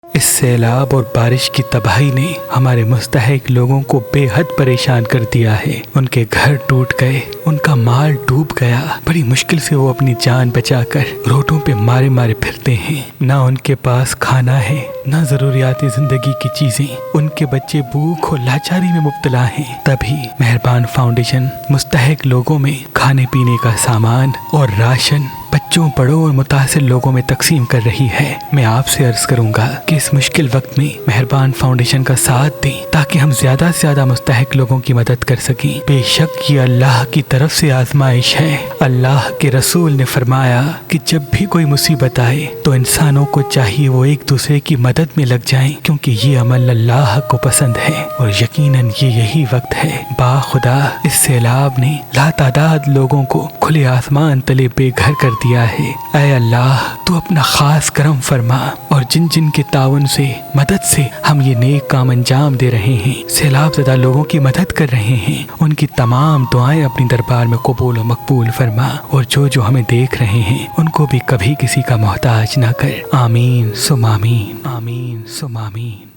اس سیلاب اور بارش کی تباہی نے ہمارے مستحق لوگوں کو بے حد پریشان کر دیا ہے۔ ان کے گھر ٹوٹ گئے، ان کا مال ڈوب گیا۔ بڑی مشکل سے وہ اپنی جان بچا کر روڈوں پہ مارے مارے پھرتے ہیں۔ نہ ان کے پاس کھانا ہے، نہ ضروریات زندگی کی چیزیں۔ ان کے بچے بھوک اور لاچاری میں مبتلا ہیں۔ تبھی مہربان فاؤنڈیشن مستحق لوگوں میں کھانے پینے کا سامان اور راشن بچوں، بڑوں اور متاثر لوگوں میں تقسیم کر رہی ہے۔ میں آپ سے عرض کروں گا کہ اس مشکل وقت میں مہربان فاؤنڈیشن کا ساتھ دیں تاکہ ہم زیادہ سے زیادہ مستحق لوگوں کی مدد کر سکیں۔ بے شک یہ اللہ کی طرف سے آزمائش ہے۔ اللہ کے رسول نے فرمایا کہ جب بھی کوئی مصیبت آئے تو انسانوں کو چاہیے وہ ایک دوسرے کی مدد میں لگ جائیں، کیونکہ یہ عمل اللہ کو پسند ہے اور یقیناً یہ یہی وقت ہے۔ باخدا اس سیلاب نے لاتعداد لوگوں کو کھلے آسمان تلے بے گھر کر دیا ہے۔ اے اللہ تو اپنا خاص کرم فرما اور جن جن کے تعاون سے، مدد سے ہم یہ نیک کام انجام دے رہے ہیں، سیلاب زدہ لوگوں کی مدد کر رہے ہیں، ان کی تمام دعائیں اپنی دربار میں قبول و مقبول فرما، اور جو ہمیں دیکھ رہے ہیں ان کو بھی کبھی کسی کا محتاج نہ کر۔ آمین ثم آمین، آمین ثم آمین۔